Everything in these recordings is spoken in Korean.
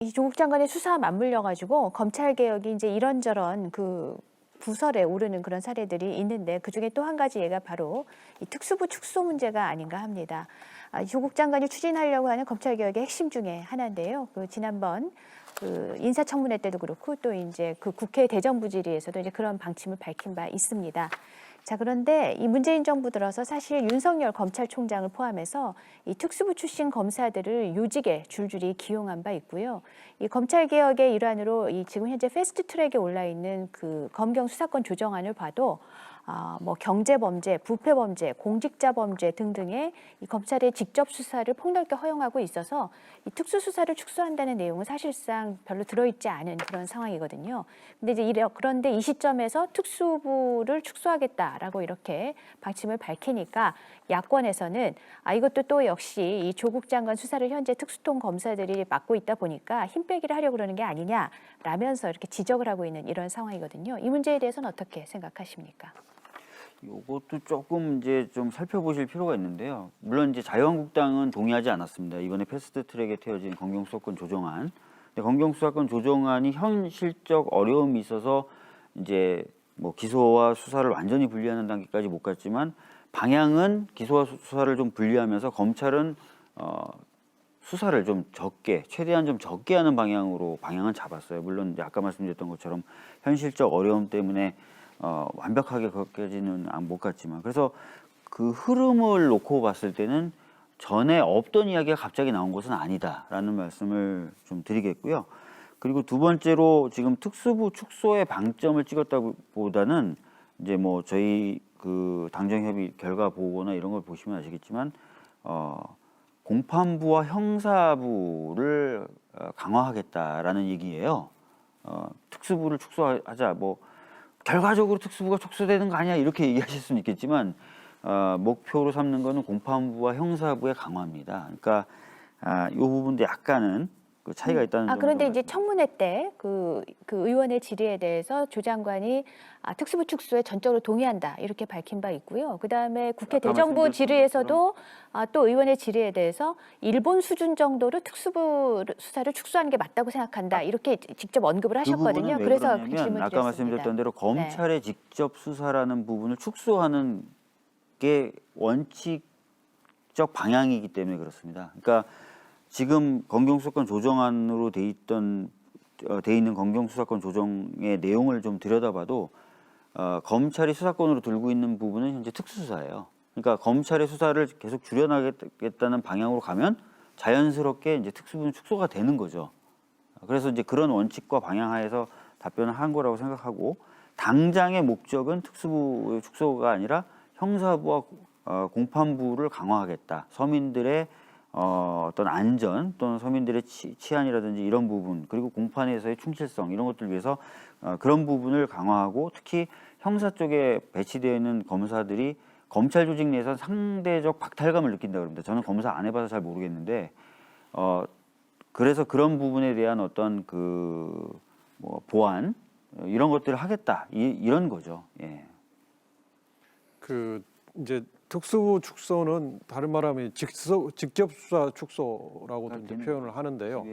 이 조국 장관의 수사와 맞물려 가지고 검찰 개혁이 이제 이런저런 그 부설에 오르는 그런 사례들이 있는데 그중에 또 한 가지 예가 바로 이 특수부 축소 문제가 아닌가 합니다. 조국 장관이 추진하려고 하는 검찰 개혁의 핵심 중에 하나인데요. 그 지난번 그 인사청문회 때도 그렇고 또 이제 그 국회 대정부질의에서도 이제 그런 방침을 밝힌 바 있습니다. 자, 그런데 이 문재인 정부 들어서 사실 윤석열 검찰총장을 포함해서 이 특수부 출신 검사들을 요직에 줄줄이 기용한 바 있고요. 이 검찰 개혁의 일환으로 이 지금 현재 패스트 트랙에 올라 있는 그 검경 수사권 조정안을 봐도 뭐 경제범죄, 부패범죄, 공직자범죄 등등의 이 검찰의 직접 수사를 폭넓게 허용하고 있어서 이 특수수사를 축소한다는 내용은 사실상 별로 들어있지 않은 그런 상황이거든요. 근데 이제 그런데 이 시점에서 특수부를 축소하겠다라고 이렇게 방침을 밝히니까 야권에서는 이것도 또 역시 이 조국 장관 수사를 현재 특수통 검사들이 맡고 있다 보니까 힘 빼기를 하려고 그러는 게 아니냐라면서 이렇게 지적을 하고 있는 이런 상황이거든요. 이 문제에 대해서는 어떻게 생각하십니까? 이것도 조금 이제 좀 살펴보실 필요가 있는데요. 물론 이제 자유한국당은 동의하지 않았습니다. 이번에 패스트트랙에 태워진 검경수사권 조정안. 근데 검경수사권 조정안이 현실적 어려움이 있어서 이제 뭐 기소와 수사를 완전히 분리하는 단계까지 못 갔지만 방향은 기소와 수사를 좀 분리하면서 검찰은 수사를 좀 적게, 최대한 좀 적게 하는 방향으로 방향은 잡았어요. 물론 이제 아까 말씀드렸던 것처럼 현실적 어려움 때문에 완벽하게 거기까지는 못 갔지만, 그래서 그 흐름을 놓고 봤을 때는 전에 없던 이야기가 갑자기 나온 것은 아니다라는 말씀을 좀 드리겠고요. 그리고 두 번째로 지금 특수부 축소에 방점을 찍었다기보다는 이제 뭐 저희 그 당정협의 결과 보고나 이런 걸 보시면 아시겠지만 공판부와 형사부를 강화하겠다라는 얘기예요. 특수부를 축소하자, 뭐 결과적으로 특수부가 축소되는 거 아니야 이렇게 얘기하실 수는 있겠지만 목표로 삼는 거는 공판부와 형사부의 강화입니다. 그러니까 이 부분도 약간은 그 차이가 있다는 점을 그런데 이제 청문회 때 그 의원의 질의에 대해서 조 장관이 특수부 축소에 전적으로 동의한다 이렇게 밝힌 바 있고요. 그다음에 국회 대정부 질의에서도 또 의원의 질의에 대해서 일본 수준 정도로 특수부 수사를 축소하는 게 맞다고 생각한다 이렇게 직접 언급을 하셨거든요. 왜 그래서 그러냐면 질문 아까 드렸습니다. 말씀드렸던 대로 네. 검찰의 직접 수사라는 부분을 축소하는 게 원칙적 방향이기 때문에 그렇습니다. 그러니까 지금 검경수사권 조정안으로 돼 있는 검경수사권 조정의 내용을 좀 들여다봐도 검찰이 수사권으로 들고 있는 부분은 현재 특수수사예요. 그러니까 검찰의 수사를 계속 줄여나가겠다는 방향으로 가면 자연스럽게 이제 특수부는 축소가 되는 거죠. 그래서 이제 그런 원칙과 방향 하에서 답변을 한 거라고 생각하고, 당장의 목적은 특수부의 축소가 아니라 형사부와 공판부를 강화하겠다. 서민들의 어떤 안전 또는 서민들의 치안이라든지 이런 부분, 그리고 공판에서의 충실성 이런 것들 위해서 그런 부분을 강화하고, 특히 형사 쪽에 배치되어 있는 검사들이 검찰 조직 내에서 상대적 박탈감을 느낀다고 합니다. 저는 검사 안 해봐서 잘 모르겠는데 그래서 그런 부분에 대한 어떤 뭐 보완 이런 것들을 하겠다 이런 거죠. 예. 그 이제 특수부 축소는 다른 말하면 직접 수사 축소라고도 이제 표현을 하는데요.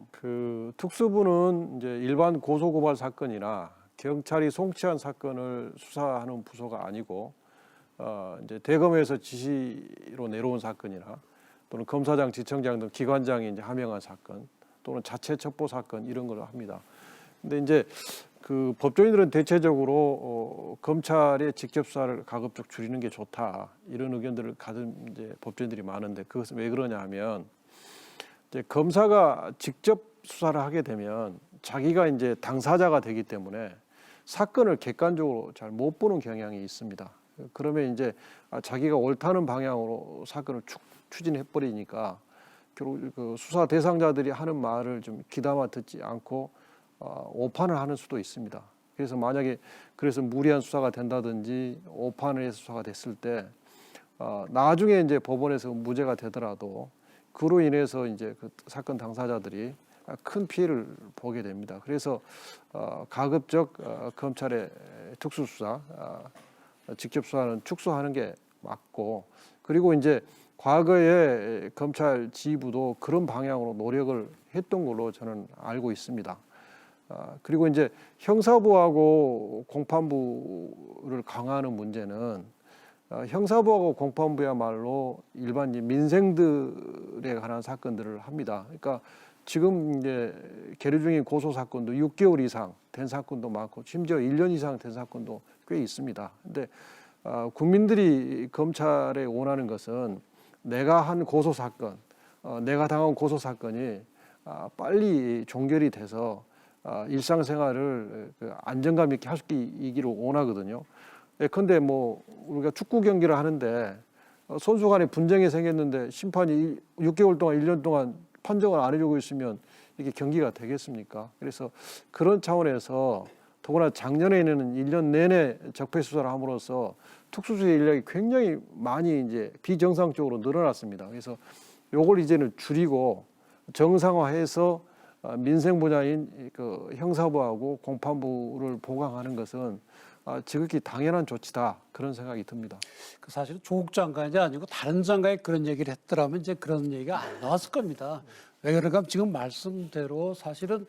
그 특수부는 이제 일반 고소고발 사건이나 경찰이 송치한 사건을 수사하는 부서가 아니고 이제 대검에서 지시로 내려온 사건이나 또는 검사장, 지청장 등 기관장이 이제 하명한 사건 또는 자체 첩보 사건 이런 걸 합니다. 근데 이제 그 법조인들은 대체적으로 검찰의 직접 수사를 가급적 줄이는 게 좋다 이런 의견들을 가진 이제 법조인들이 많은데, 그것은 왜 그러냐 하면 이제 검사가 직접 수사를 하게 되면 자기가 이제 당사자가 되기 때문에 사건을 객관적으로 잘 못 보는 경향이 있습니다. 그러면 이제 자기가 옳다는 방향으로 사건을 추진해 버리니까 결국 그 수사 대상자들이 하는 말을 좀 귀담아 듣지 않고 오판을 하는 수도 있습니다. 그래서 만약에 무리한 수사가 된다든지 오판을 해서 수사가 됐을 때 나중에 이제 법원에서 무죄가 되더라도 그로 인해서 이제 그 사건 당사자들이 큰 피해를 보게 됩니다. 그래서 가급적 검찰의 특수수사, 직접 수사는 축소하는 게 맞고, 그리고 이제 과거에 검찰 지휘부도 그런 방향으로 노력을 했던 걸로 저는 알고 있습니다. 그리고 이제 형사부하고 공판부를 강화하는 문제는 형사부하고 공판부야말로 일반 민생들에 관한 사건들을 합니다. 그러니까 지금 이제 계류 중인 고소 사건도 6개월 이상 된 사건도 많고 심지어 1년 이상 된 사건도 꽤 있습니다. 근데 국민들이 검찰에 원하는 것은 내가 한 고소 사건, 내가 당한 고소 사건이 빨리 종결이 돼서 일상생활을 안정감 있게 할 수 있기를 원하거든요. 예컨대 뭐 우리가 축구 경기를 하는데 선수 간에 분쟁이 생겼는데 심판이 6개월 동안 1년 동안 판정을 안 해주고 있으면 이게 경기가 되겠습니까? 그래서 그런 차원에서 더구나 작년에는 1년 내내 적폐 수사를 함으로써 특수수의 인력이 굉장히 많이 이제 비정상적으로 늘어났습니다. 그래서 요걸 이제는 줄이고 정상화해서 민생 분야인 그 형사부하고 공판부를 보강하는 것은 지극히 당연한 조치다 그런 생각이 듭니다. 그 사실 조국 장관이 아니고 다른 장관이 그런 얘기를 했더라면 이제 그런 얘기가 안 나왔을 겁니다. 왜 그런가 지금 말씀대로 사실은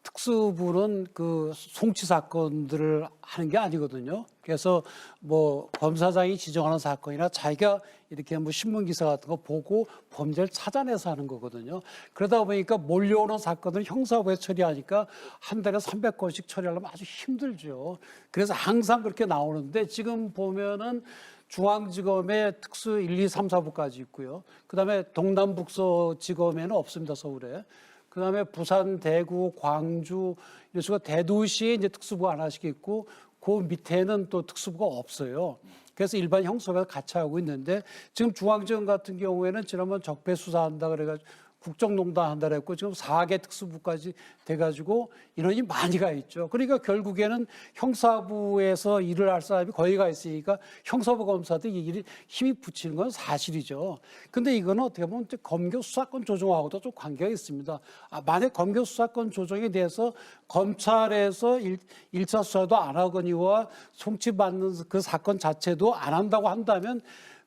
특수부는 그 송치 사건들을 하는 게 아니거든요. 그래서 뭐 검사장이 지정하는 사건이나 자기가 이렇게 뭐 신문 기사 같은 거 보고 범죄를 찾아내서 하는 거거든요. 그러다 보니까 몰려오는 사건을 형사부에 처리하니까 한 달에 300건씩 처리하려면 아주 힘들죠. 그래서 항상 그렇게 나오는데 지금 보면은 중앙지검에 특수 1, 2, 3, 4부까지 있고요. 그다음에 동남북서지검에는 없습니다, 서울에. 그다음에 부산, 대구, 광주 이런 식으로 대도시에 이제 특수부가 하나씩 있고 그 밑에는 또 특수부가 없어요. 그래서 일반 형사가 같이 하고 있는데 지금 중앙지검 같은 경우에는 지난번 적폐 수사한다 그래가지고 국정농단 한다 그랬고 지금 4개 특수부까지 돼가지고 인원이 많이 가 있죠. 그러니까 결국에는 형사부에서 일을 할 사람이 거의 가 있으니까 형사부 검사들이 일이 힘이 붙이는 건 사실이죠. 근데 이거는 어떻게 보면 검경 수사권 조정하고도 좀 관계가 있습니다. 만약 검경 수사권 조정에 대해서 검찰에서 1차 수사도 안 하거니와 송치받는 그 사건 자체도 안 한다고 한다면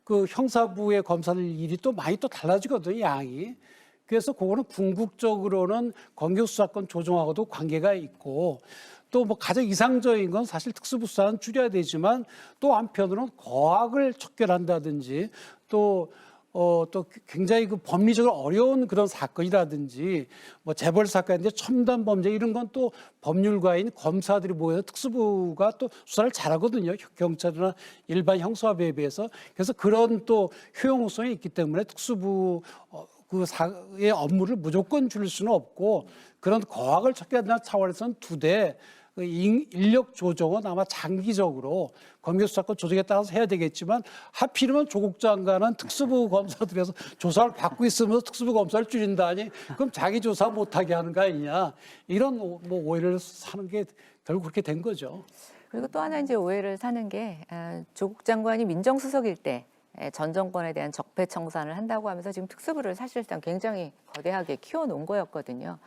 그 형사부의 검사들 일이 또 많이 또 달라지거든요, 양이. 그래서 그거는 궁극적으로는 검경 수사권 조정하고도 관계가 있고 또 뭐 가장 이상적인 건 사실 특수부 수사는 줄여야 되지만 또 한편으로는 거악을 척결한다든지 또 굉장히 그 법리적으로 어려운 그런 사건이라든지 뭐 재벌 사건인데 첨단 범죄 이런 건 또 법률가인 검사들이 모여서 특수부가 또 수사를 잘하거든요. 경찰이나 일반 형사부에 비해서. 그래서 그런 또 효용성이 있기 때문에 특수부 그 사의 업무를 무조건 줄일 수는 없고 그런 거악을 척결한다는 차원에서는 두 대 인력 조정은 아마 장기적으로 검경 수사권 조정에 따라서 해야 되겠지만 하필이면 조국 장관은 특수부 검사들에서 조사를 받고 있으면서 특수부 검사를 줄인다니 그럼 자기 조사 못하게 하는 거 아니냐 이런 뭐 오해를 사는 게 결국 그렇게 된 거죠. 그리고 또 하나 이제 오해를 사는 게 조국 장관이 민정수석일 때 전 정권에 대한 적폐 청산을 한다고 하면서 지금 특수부를 사실상 굉장히 거대하게 키워놓은 거였거든요.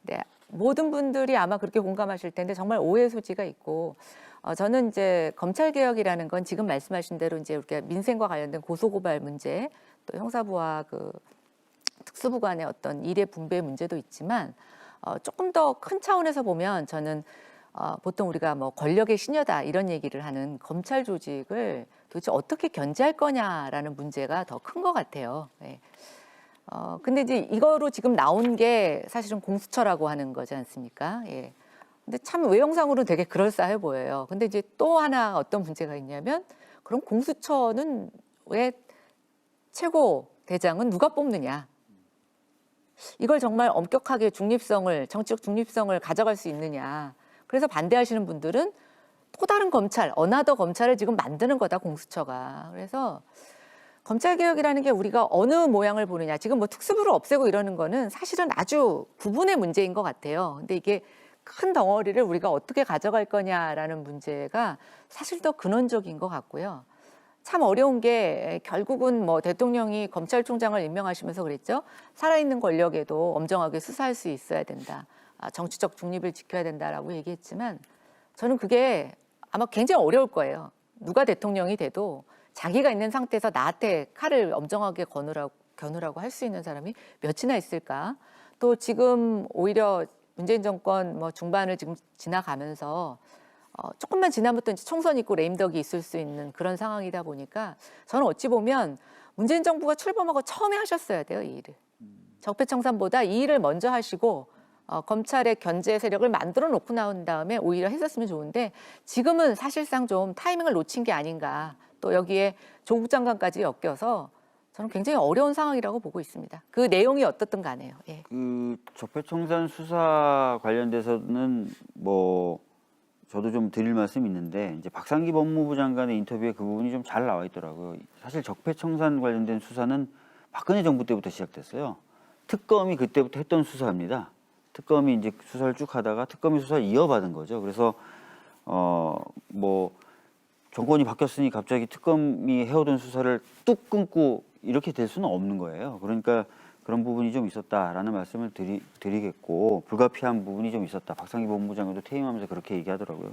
네, 모든 분들이 아마 그렇게 공감하실 텐데 정말 오해 소지가 있고 저는 이제 검찰 개혁이라는 건 지금 말씀하신 대로 이제 우리가 민생과 관련된 고소고발 문제 또 형사부와 그 특수부 간의 어떤 일의 분배 문제도 있지만 조금 더 큰 차원에서 보면 저는 보통 우리가 뭐 권력의 시녀다 이런 얘기를 하는 검찰 조직을 도대체 어떻게 견제할 거냐라는 문제가 더 큰 것 같아요. 네. 근데 이제 이거로 지금 나온 게 사실은 공수처라고 하는 거지 않습니까? 예. 근데 참 외형상으로는 되게 그럴싸해 보여요. 근데 이제 또 하나 어떤 문제가 있냐면 그럼 공수처는 왜 최고 대장은 누가 뽑느냐? 이걸 정말 엄격하게 중립성을, 정치적 중립성을 가져갈 수 있느냐? 그래서 반대하시는 분들은 또 다른 검찰, 어나더 검찰을 지금 만드는 거다, 공수처가. 그래서 검찰개혁이라는 게 우리가 어느 모양을 보느냐. 지금 뭐 특수부를 없애고 이러는 거는 사실은 아주 부분의 문제인 것 같아요. 근데 이게 큰 덩어리를 우리가 어떻게 가져갈 거냐라는 문제가 사실 더 근원적인 것 같고요. 참 어려운 게 결국은 뭐 대통령이 검찰총장을 임명하시면서 그랬죠. 살아있는 권력에도 엄정하게 수사할 수 있어야 된다. 정치적 중립을 지켜야 된다라고 얘기했지만 저는 그게 아마 굉장히 어려울 거예요. 누가 대통령이 돼도 자기가 있는 상태에서 나한테 칼을 엄정하게 겨누라고 할 수 있는 사람이 몇이나 있을까? 또 지금 오히려 문재인 정권 뭐 중반을 지금 지나가면서 조금만 지나면 또 이제 총선 있고 레임덕이 있을 수 있는 그런 상황이다 보니까 저는 어찌 보면 문재인 정부가 출범하고 처음에 하셨어야 돼요, 이 일을. 적폐청산보다 이 일을 먼저 하시고 검찰의 견제 세력을 만들어 놓고 나온 다음에 오히려 했었으면 좋은데 지금은 사실상 좀 타이밍을 놓친 게 아닌가. 또 여기에 조국 장관까지 엮여서 저는 굉장히 어려운 상황이라고 보고 있습니다. 그 내용이 어떻든 간에요. 예. 그 적폐청산 수사 관련돼서는 뭐 저도 좀 드릴 말씀이 있는데 이제 박상기 법무부 장관의 인터뷰에 그 부분이 좀 잘 나와 있더라고요. 사실 적폐청산 관련된 수사는 박근혜 정부 때부터 시작됐어요. 특검이 그때부터 했던 수사입니다. 특검이 이제 수사를 쭉 하다가 특검이 수사를 이어받은 거죠. 그래서 뭐 정권이 바뀌었으니 갑자기 특검이 해오던 수사를 뚝 끊고 이렇게 될 수는 없는 거예요. 그러니까 그런 부분이 좀 있었다라는 말씀을 드리겠고 불가피한 부분이 좀 있었다. 박상기 법무부 장관도 퇴임하면서 그렇게 얘기하더라고요.